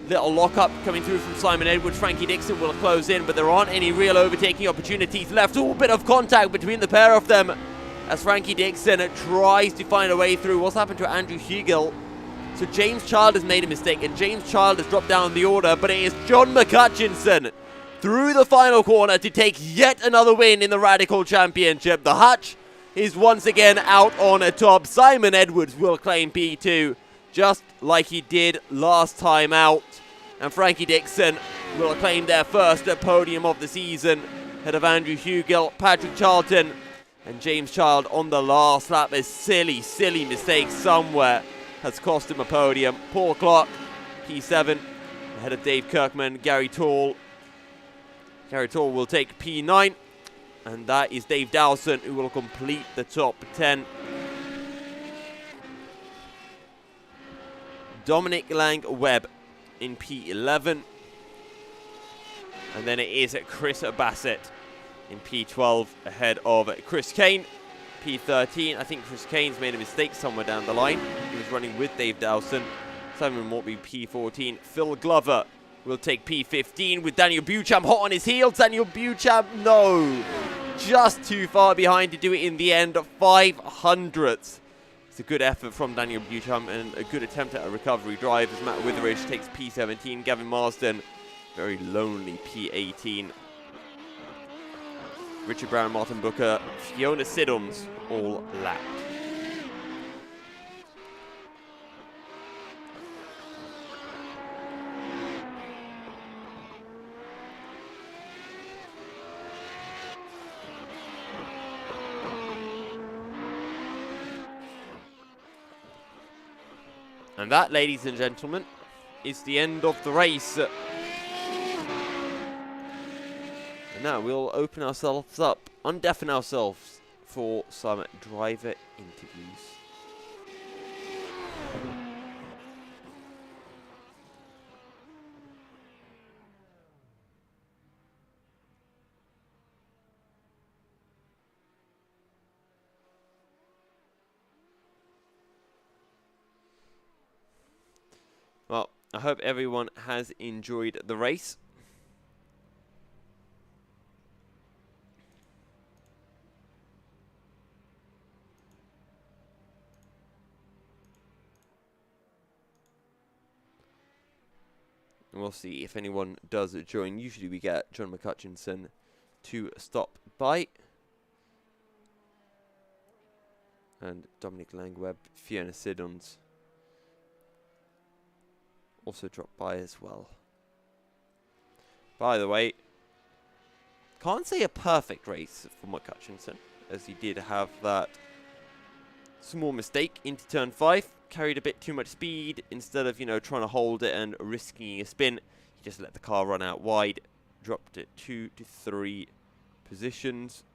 Little lock-up coming through from Simon Edwards. Frankie Dixon will close in, but there aren't any real overtaking opportunities left. Oh, bit of contact between the pair of them as Frankie Dixon tries to find a way through. What's happened to Andrew Hugill? So James Child has made a mistake, and James Child has dropped down the order, but it is John McCutcheon through the final corner to take yet another win in the Radical Championship. The Hutch is once again out on top. Simon Edwards will claim P2, just like he did last time out. And Frankie Dixon will claim their first podium of the season, ahead of Andrew Hugill, Patrick Charlton, and James Child on the last lap. A silly, silly mistake somewhere has cost him a podium. Paul Clark, P7, ahead of Dave Kirkman, Gary Tall. Gary Tall will take P9, and that is Dave Dowson, who will complete the top 10. Dominic Lang-Webb in P11. And then it is Chris Bassett in P12 ahead of Chris Kane. P13, I think Chris Kane's made a mistake somewhere down the line. He was running with Dave Dowson. Simon Mortby P14. Phil Glover will take P15 with Daniel Buchan hot on his heels. Daniel Buchan, no! Just too far behind to do it in the end. 500th. It's a good effort from Daniel Buchan and a good attempt at a recovery drive as Matt Witheridge takes P17. Gavin Marsden, very lonely P18. Richard Brown, Martin Booker, Fiona Siddons, all lapped. And that, ladies and gentlemen, is the end of the race. And now we'll open ourselves up, undeafen ourselves for some driver interviews. Well, I hope everyone has enjoyed the race. And we'll see if anyone does join. Usually we get John McCutcheon to stop by. And Dominic Lang-Webb, Fiona Siddons also dropped by as well. By the way, can't say a perfect race for McCutcheon, as he did have that small mistake into turn 5. Carried a bit too much speed. Instead of, trying to hold it and risking a spin, he just let the car run out wide. Dropped it 2 to 3 positions.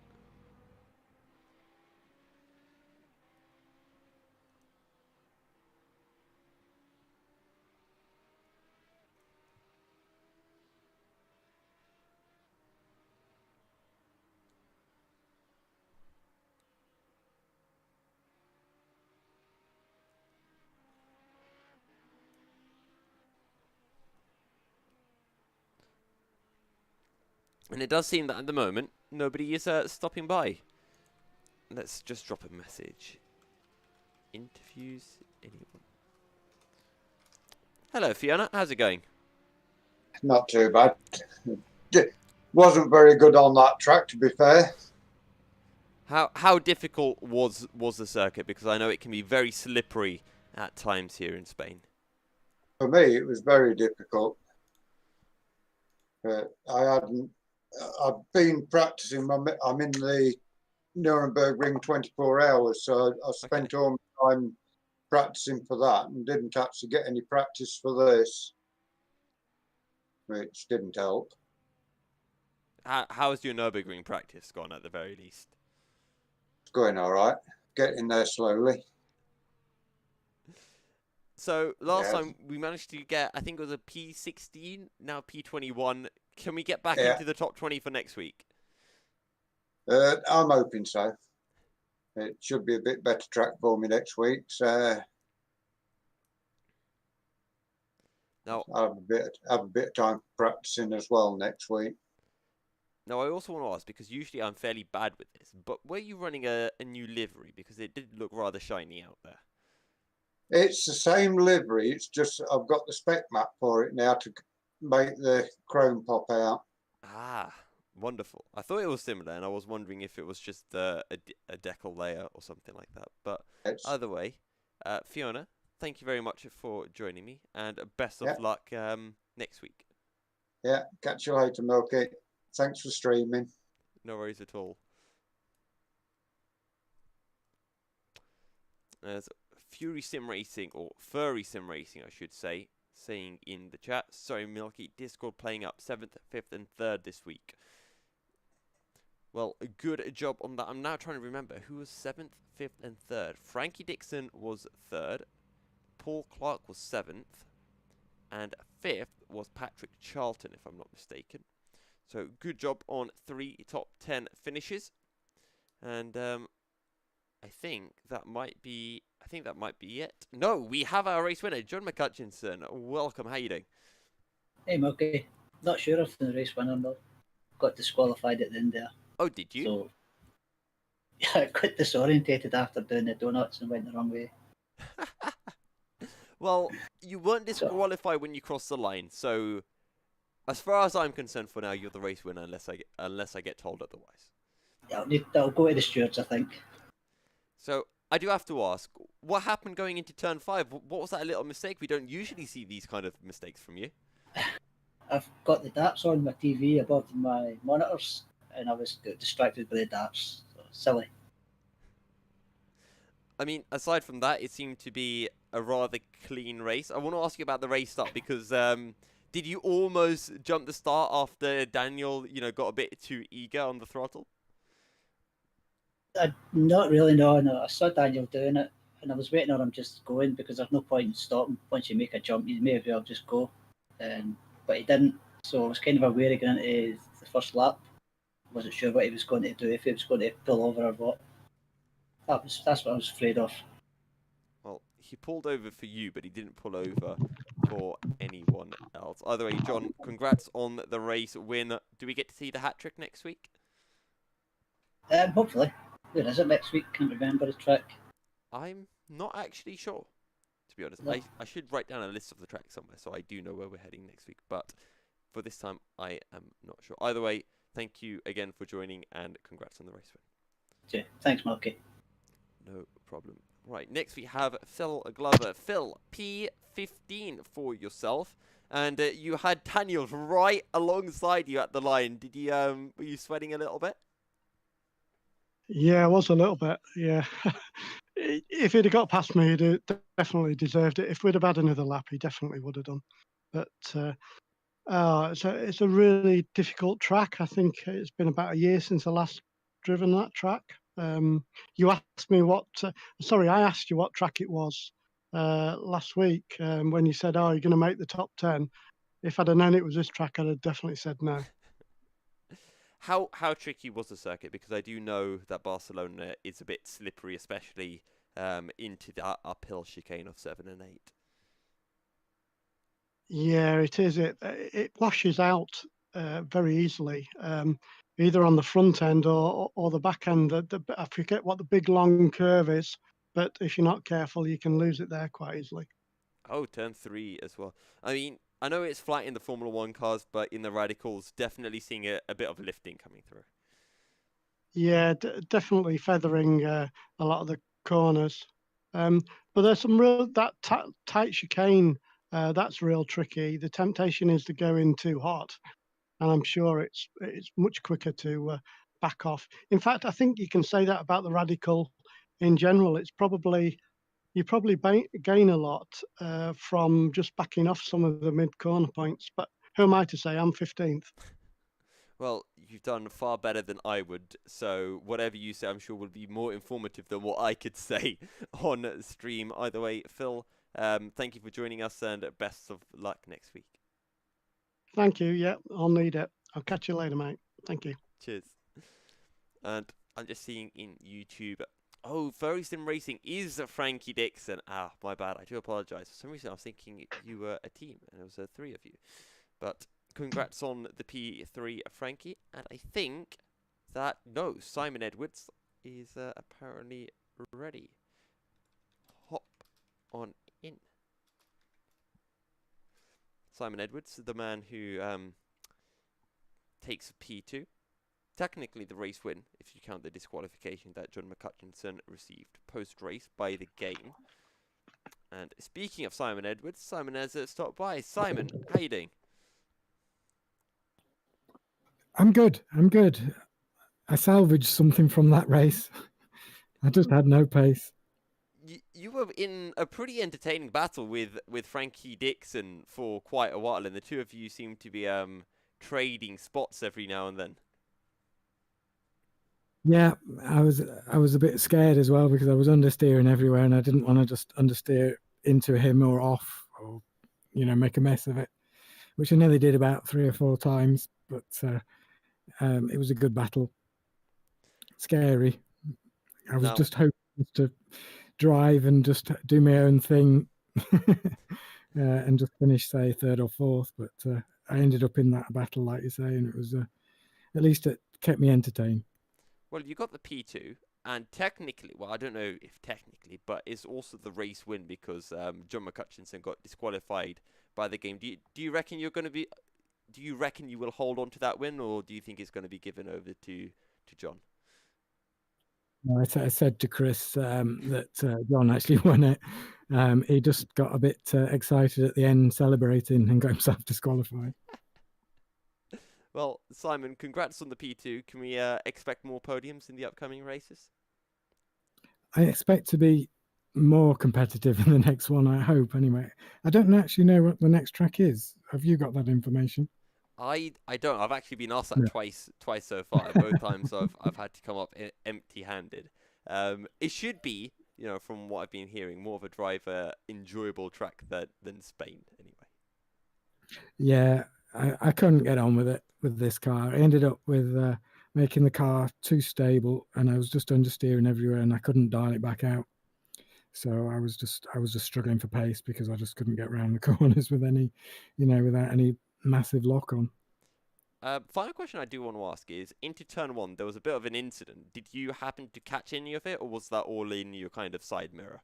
And it does seem that at the moment, nobody is stopping by. Let's just drop a message. Interviews, anyone? Hello, Fiona. How's it going? Not too bad. Wasn't very good on that track, to be fair. How difficult was the circuit? Because I know it can be very slippery at times here in Spain. For me, it was very difficult. I hadn't. I've been practicing. I'm in the Nuremberg Ring 24 hours, so I Okay. spent all my time practicing for that and didn't actually get any practice for this, which didn't help. How's your Nürburgring practice gone at the very least? It's going all right. Getting there slowly. So last Yeah, time we managed to get, I think it was a P16, now P21. Can we get back yeah. into the top 20 for next week? I'm hoping so. It should be a bit better track for me next week. So Now, I'll have a bit of time practicing as well next week. now I also want to ask, because usually I'm fairly bad with this, but were you running a new livery? Because it did look rather shiny out there. It's the same livery. It's just I've got the spec map for it now to make the chrome pop out. Ah, wonderful. I thought it was similar, and I was wondering if it was just a decal layer or something like that. But It's either way, Fiona, thank you very much for joining me, and best yeah, of luck next week. yeah. Catch you later, Milky. Thanks for streaming. No worries at all. There's Fury Sim Racing, or Furry Sim Racing, I should say, saying in the chat, sorry, Milky, Discord playing up 7th, 5th, and 3rd this week. Well, a good job on that. I'm now trying to remember who was 7th, 5th, and 3rd. Frankie Dixon was 3rd, Paul Clark was 7th, and 5th was Patrick Charlton, if I'm not mistaken. So, good job on 3 top 10 finishes. And I think that might be it. No, we have our race winner, John McCutchinson. Welcome. How you doing? Hey, Milky. Not sure if the race winner though. Got disqualified at the end there. Oh, did you? So, yeah, I got disorientated after doing the donuts and went the wrong way. Well, you weren't So, disqualified when you crossed the line, so as far as I'm concerned, for now, you're the race winner, unless I get told otherwise. yeah, I'll go to the stewards, I think. So I do have to ask, what happened going into turn 5? What was that little mistake? We don't usually see these kind of mistakes from you. I've got the darts on my TV above my monitors, and I was distracted by the darts. So, silly. I mean, aside from that, it seemed to be a rather clean race. I want to ask you about the race start because did you almost jump the start after Daniel, got a bit too eager on the throttle? Not really, no. I saw Daniel doing it, and I was waiting on him just going because there's no point in stopping. Once you make a jump, you may as well just go. But he didn't, so I was kind of aware going into the first lap. Wasn't sure what he was going to do, if he was going to pull over or what. That's what I was afraid of. Well, he pulled over for you, but he didn't pull over for anyone else. Either way, John, congrats on the race win. Do we get to see the hat trick next week? Hopefully. Where is it next week? Can't remember the track. I'm not actually sure, to be honest. No. I should write down a list of the tracks somewhere so I do know where we're heading next week. But for this time, I am not sure. Either way, thank you again for joining and congrats on the race win. Yeah, thanks, Milky. No problem. Right, next we have Phil Glover. Phil, P15 for yourself. And you had Daniel right alongside you at the line. Did you were you sweating a little bit? Yeah, I was a little bit. Yeah. If he'd have got past me, he'd have definitely deserved it. If we'd have had another lap, he definitely would have done. But it's a really difficult track. I think it's been about a year since I last driven that track. You asked me I asked you what track it was last week when you said, "Oh, you're going to make the top 10." If I'd have known it was this track, I'd have definitely said no. How tricky was the circuit? Because I do know that Barcelona is a bit slippery, especially into the uphill chicane of 7 and 8. Yeah, it is. It washes out very easily, either on the front end or the back end. I forget what the big long curve is, but if you're not careful, you can lose it there quite easily. Oh, turn 3 as well. I mean, I know it's flat in the Formula 1 cars, but in the radicals, definitely seeing a bit of lifting coming through. Yeah, definitely feathering a lot of the corners. But there's some real tight chicane. That's real tricky. The temptation is to go in too hot, and I'm sure it's much quicker to back off. In fact, I think you can say that about the radical in general. It's probably you probably gain a lot from just backing off some of the mid corner points. But who am I to say? I'm 15th. Well, you've done far better than I would, so whatever you say, I'm sure will be more informative than what I could say on stream. Either way, Phil, thank you for joining us, and best of luck next week. Thank you. Yeah, I'll need it. I'll catch you later, mate. Thank you. Cheers. And I'm just seeing in YouTube. Oh, Furry Sim Racing is Frankie Dixon. Ah, my bad. I do apologise. For some reason, I was thinking you were a team, and it was 3 of you. But congrats on the P3, Frankie. And I think that, no, Simon Edwards is apparently ready. Hop on in. Simon Edwards, the man who takes P2. Technically the race win, if you count the disqualification that John McCutcheon received post-race by the game. And speaking of Simon Edwards, Simon has stopped by. Simon, how you doing? I'm good. I salvaged something from that race. I just had no pace. You were in a pretty entertaining battle with Frankie Dixon for quite a while, and the two of you seem to be trading spots every now and then. Yeah, I was a bit scared as well because I was understeering everywhere, and I didn't want to just understeer into him or off, or make a mess of it, which I nearly did about 3 or 4 times. But it was a good battle. Scary. I was just hoping to drive and just do my own thing and just finish, say, 3rd or 4th. But I ended up in that battle, like you say, and it was at least it kept me entertained. Well, you got the P2, and technically, well, I don't know if technically, but it's also the race win because John McCutcheon got disqualified by the game. Do you reckon you're going to be? Do you reckon you will hold on to that win, or do you think it's going to be given over to John? I said to Chris that John actually won it. He just got a bit excited at the end, celebrating, and got himself disqualified. Well, Simon, congrats on the P2. Can we expect more podiums in the upcoming races? I expect to be more competitive in the next one, I hope, anyway. I don't actually know what the next track is. Have you got that information? I don't. I've actually been asked that twice so far. Both times I've had to come up empty-handed. It should be, from what I've been hearing, more of a driver enjoyable track than Spain, anyway. Yeah, I couldn't get on with it with this car. I ended up with making the car too stable, and I was just understeering everywhere, and I couldn't dial it back out. So I was just struggling for pace because I just couldn't get around the corners with any, without any massive lock on. Final question I do want to ask is, into turn 1, there was a bit of an incident. Did you happen to catch any of it, or was that all in your kind of side mirror?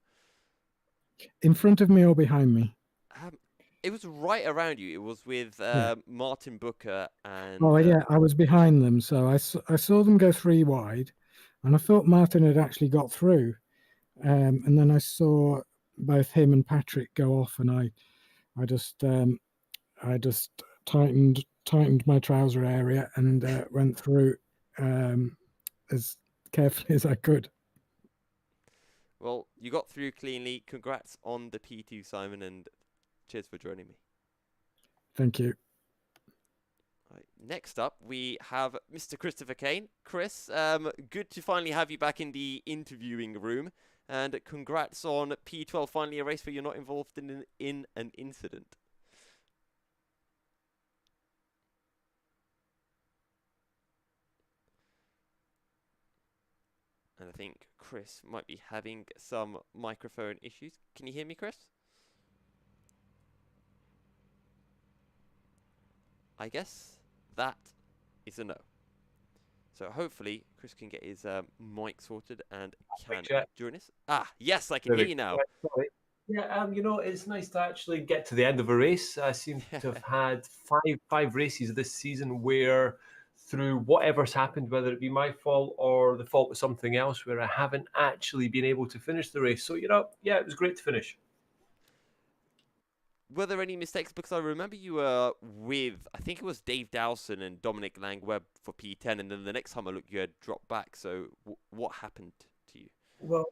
In front of me or behind me? It was right around you. It was with Martin Booker and... Oh, yeah, I was behind them. So I saw them go 3 wide, and I thought Martin had actually got through. And then I saw both him and Patrick go off, and I just tightened my trouser area and went through as carefully as I could. Well, you got through cleanly. Congrats on the P2, Simon, and cheers for joining me. Thank you. Right, next up, we have Mr. Christopher Kane. Chris, good to finally have you back in the interviewing room. And congrats on P12, finally a race where you're not involved in an incident. And I think Chris might be having some microphone issues. Can you hear me, Chris? I guess that is a no. So hopefully Chris can get his mic sorted and can check. join us. Ah, yes, I can hear you now. Sorry. Yeah, it's nice to actually get to the end of a race. I seem to have had five races this season where, through whatever's happened, whether it be my fault or the fault of something else, where I haven't actually been able to finish the race. So, it was great to finish. Were there any mistakes? Because I remember you were with, I think it was Dave Dowson and Dominic Langweb for P10, and then the next time I looked, you had dropped back. So what happened to you? Well,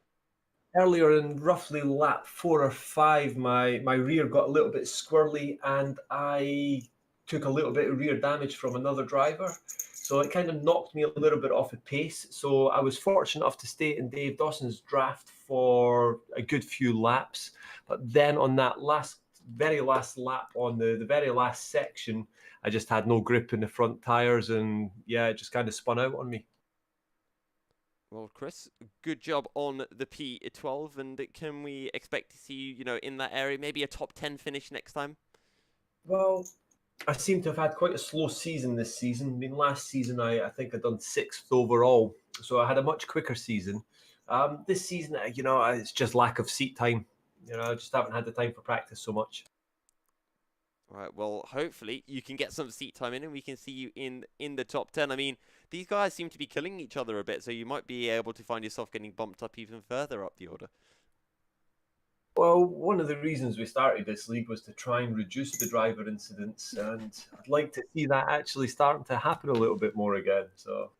earlier in roughly lap 4 or 5, my rear got a little bit squirrely and I took a little bit of rear damage from another driver. So it kind of knocked me a little bit off the pace. So I was fortunate enough to stay in Dave Dawson's draft for a good few laps. But then on that very last lap, on the very last section, I just had no grip in the front tyres and it just kind of spun out on me. Well, Chris, good job on the P12, and can we expect to see you, in that area, maybe a top 10 finish next time? Well, I seem to have had quite a slow season this season. I mean, last season I think I'd done 6th overall, so I had a much quicker season. This season, it's just lack of seat time. I just haven't had the time for practice so much. All right, well, hopefully you can get some seat time in and we can see you in the top 10. I mean, these guys seem to be killing each other a bit, so you might be able to find yourself getting bumped up even further up the order. Well, one of the reasons we started this league was to try and reduce the driver incidents, and I'd like to see that actually starting to happen a little bit more again. So,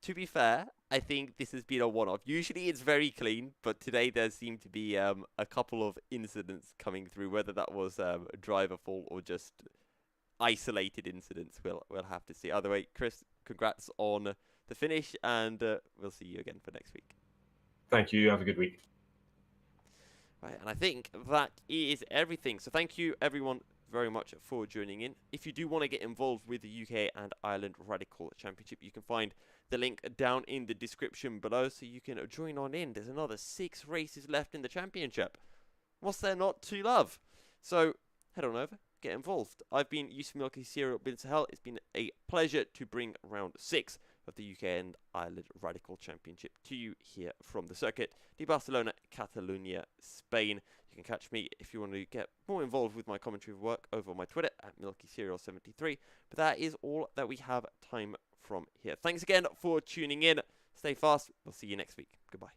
to be fair, I think this has been a one-off. Usually it's very clean, but today there seemed to be a couple of incidents coming through, whether that was a driver fault or just isolated incidents. We'll have to see. Either way, Chris, congrats on the finish, and we'll see you again for next week. Thank you. Have a good week. Right, and I think that is everything. So thank you, everyone, very much for joining in. If you do want to get involved with the UK and Ireland Radical Championship, you can find the link down in the description below, so you can join on in. There's another 6 races left in the championship. What's there not to love? So head on over, get involved. I've been Yusuf Milky Serial Bin Sahel. It's been a pleasure to bring round 6 of the UK and Ireland Radical Championship to you here from the circuit, the Barcelona, Catalonia, Spain. You can catch me if you want to get more involved with my commentary of work over on my Twitter at MilkySerial73. But that is all that we have time from here. Thanks again for tuning in. Stay fast. We'll see you next week. Goodbye.